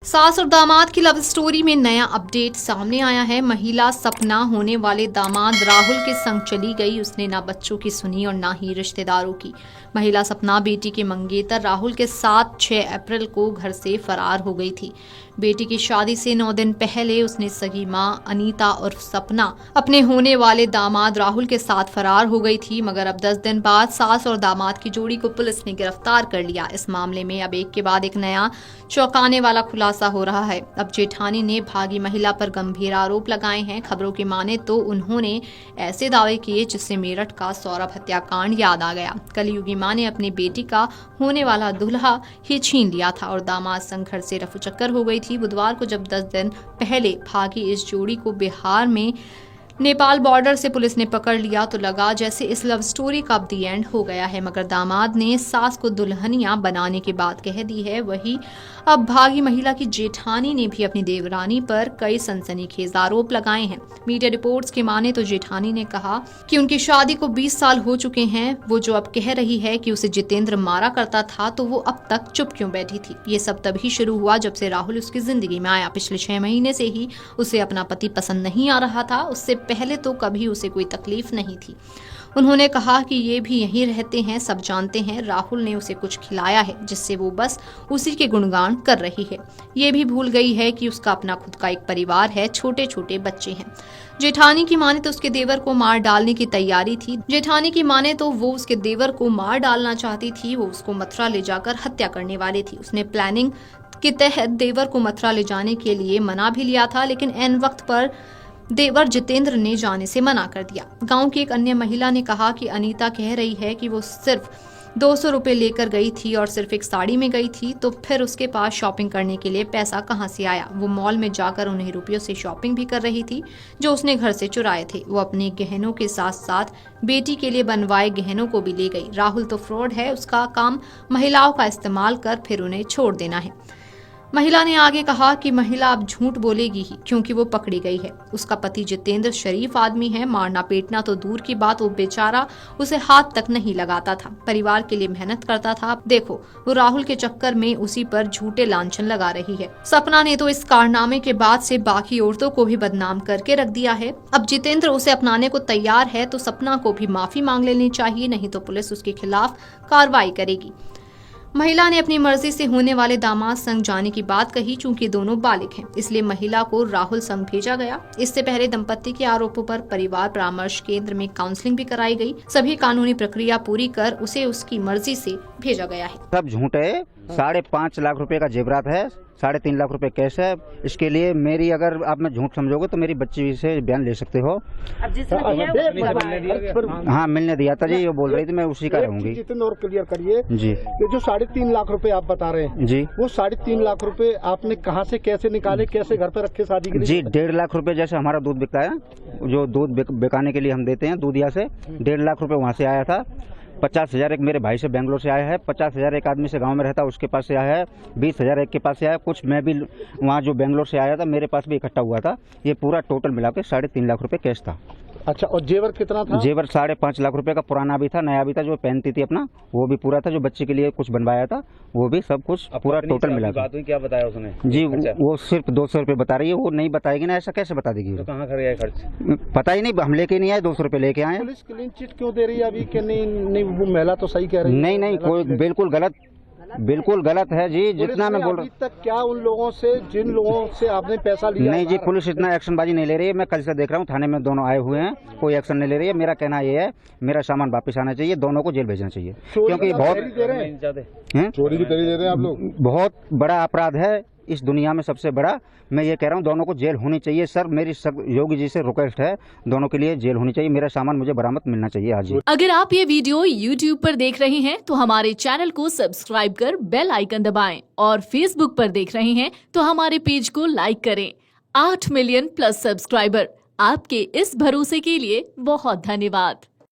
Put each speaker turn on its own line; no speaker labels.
सास और दामाद की लव स्टोरी में नया अपडेट सामने आया है। महिला सपना होने वाले दामाद राहुल के संग चली गई। उसने ना बच्चों की सुनी और ना ही रिश्तेदारों की। महिला सपना बेटी के मंगेतर राहुल के साथ 6 अप्रैल को घर से फरार हो गई थी। बेटी की शादी से 9 दिन पहले उसने सगी मां अनीता और सपना अपने होने वाले दामाद राहुल के साथ फरार हो गई थी। मगर अब 10 दिन बाद सास और दामाद की जोड़ी को पुलिस ने गिरफ्तार कर लिया। इस मामले में अब एक के बाद एक नया चौंकाने वाला खुलासा हो रहा है। अब जेठानी ने भागी महिला पर गंभीर आरोप लगाए हैं। खबरों की माने तो उन्होंने ऐसे दावे किए जिससे मेरठ का सौरभ हत्याकांड याद आ गया। कलयुगी मां ने अपनी बेटी का होने वाला दूल्हा ही छीन लिया था और दामाद संग घर से रफूचक्कर हो गई थी। बुधवार को जब 10 दिन पहले भागी इस जोड़ी को बिहार में नेपाल बॉर्डर से पुलिस ने पकड़ लिया तो लगा जैसे इस लव स्टोरी का अब दी एंड हो गया है। मगर दामाद ने सास को दुल्हनिया बनाने की बात कह दी है। वही अब भागी महिला की जेठानी ने भी अपनी देवरानी पर कई सनसनीखेज आरोप लगाए हैं। मीडिया रिपोर्ट्स की माने तो जेठानी ने कहा कि उनकी शादी को 20 साल हो चुके हैं। वो जो अब कह रही है कि उसे जितेंद्र मारा करता था तो वो अब तक चुप क्यों बैठी थी। ये सब तभी शुरू हुआ जब से राहुल उसकी जिंदगी में आया। पिछले 6 महीने से ही उसे अपना पति पसंद नहीं आ रहा था। उससे पहले तो कभी उसे कोई तकलीफ नहीं थी। उन्होंने कहा कि ये भी यहीं रहते हैं, सब जानते हैं। राहुल ने उसे कुछ खिलाया है जिससे वो बस उसी के गुणगान कर रही है। ये भी भूल गई है कि उसका अपना खुद का एक परिवार है, छोटे छोटे बच्चे हैं। जेठानी की माने तो उसके देवर को मार डालने की तैयारी थी। जेठानी की माने तो वो उसके देवर को मार डालना चाहती थी। वो उसको मथुरा ले जाकर हत्या करने वाली थी। उसने प्लानिंग के तहत देवर को मथुरा ले जाने के लिए मना भी लिया था, लेकिन एन वक्त पर देवर जितेंद्र ने जाने से मना कर दिया। गांव की एक अन्य महिला ने कहा कि अनीता कह रही है कि वो सिर्फ 200 रुपए लेकर गई थी और सिर्फ एक साड़ी में गई थी, तो फिर उसके पास शॉपिंग करने के लिए पैसा कहां से आया। वो मॉल में जाकर उन्हीं रुपयों से शॉपिंग भी कर रही थी जो उसने घर से चुराए थे। वो अपने गहनों के साथ साथ बेटी के लिए बनवाए गहनों को भी ले गई। राहुल तो फ्रॉड है। उसका काम महिलाओं का इस्तेमाल कर फिर उन्हें छोड़ देना है। महिला ने आगे कहा कि महिला अब झूठ बोलेगी ही क्योंकि वो पकड़ी गई है। उसका पति जितेंद्र शरीफ आदमी है। मारना पीटना तो दूर की बात, वो बेचारा उसे हाथ तक नहीं लगाता था। परिवार के लिए मेहनत करता था। देखो वो राहुल के चक्कर में उसी पर झूठे लांछन लगा रही है। सपना ने तो इस कारनामे के बाद से बाकी औरतों को भी बदनाम करके रख दिया है। अब जितेंद्र उसे अपनाने को तैयार है तो सपना को भी माफी मांग लेनी चाहिए, नहीं तो पुलिस उसके खिलाफ कार्रवाई करेगी। महिला ने अपनी मर्जी से होने वाले दामाद संग जाने की बात कही। चूंकि दोनों बालिग हैं इसलिए महिला को राहुल संग भेजा गया। इससे पहले दंपति के आरोपों पर परिवार परामर्श केंद्र में काउंसलिंग भी कराई गई। सभी कानूनी प्रक्रिया पूरी कर उसे उसकी मर्जी से भेजा गया है।
सब झूठ है। 5.5 लाख रुपए का जेवरात है, 3.5 लाख रुपए कैश है। इसके लिए मेरी अगर आप मैं झूठ समझोगे तो मेरी बच्ची से बयान ले सकते हो। हाँ मिलने दिया था जी, वो बोल रही थी मैं उसी का रहूंगी।
जितने और क्लियर करिए
जी,
ये जो 3.5 लाख रुपए आप बता रहे हैं
जी,
वो 3.5 लाख रुपए आपने कहाँ से कैसे निकाले, कैसे घर पे रखे शादी के लिए?
जी 1.5 लाख रुपए जैसे हमारा दूध बिकता है, जो दूध बिकाने के लिए हम देते हैं दूधिया से, 1.5 लाख रुपए वहाँ से आया था। 50,000 एक मेरे भाई से बेंगलोर से आया है। 50,000 एक आदमी से गांव में रहता उसके पास से आया है। 20,000 एक के पास से आया। कुछ मैं भी वहाँ जो बेंगलोर से आया था मेरे पास भी इकट्ठा हुआ था। ये पूरा टोटल मिला के 3.5 लाख रुपए कैश था।
अच्छा, और जेवर कितना था?
जेवर 5.5 लाख रुपए का पुराना भी था, नया भी था। जो पहनती थी अपना वो भी पूरा था। जो बच्चे के लिए कुछ बनवाया था वो भी सब कुछ पूरा टोटल मिला था।
क्या बताया उसने?
जी वो सिर्फ 200 रुपए बता रही है। वो नहीं बताएगी ना, ऐसा कैसे बता देगी?
तो कहाँ खर्च खर्च
पता ही नहीं, हम लेके नहीं आए, 200 रुपए लेके आए।
पुलिस क्लीन चिट क्यों दे रही है अभी कि नहीं वो महिला तो सही कह रही है?
नहीं कोई बिल्कुल गलत है जी। जितना मैं बोल रहा
हूँ तक क्या उन लोगों से, जिन लोगों से आपने पैसा लिया?
नहीं जी, पुलिस इतना एक्शन बाजी नहीं ले रही है। मैं कल से देख रहा हूँ थाने में दोनों आए हुए हैं, कोई एक्शन नहीं ले रही है। मेरा कहना ये है मेरा सामान वापस आना चाहिए, दोनों को जेल भेजना चाहिए क्योंकि बहुत
चोरी की तरी दे रहे हैं आप लोग।
बहुत बड़ा अपराध है इस दुनिया में, सबसे बड़ा। मैं ये कह रहा हूँ दोनों को जेल होनी चाहिए। सर मेरी योगी जी से रिक्वेस्ट है, दोनों के लिए जेल होनी चाहिए। मेरा सामान मुझे बरामद मिलना चाहिए आज ही।
अगर आप ये वीडियो YouTube पर देख रहे हैं तो हमारे चैनल को सब्सक्राइब कर बेल आइकन दबाएं और Facebook पर देख रहे हैं तो हमारे पेज को लाइक करें। 8 मिलियन प्लस सब्सक्राइबर, आपके इस भरोसे के लिए बहुत धन्यवाद।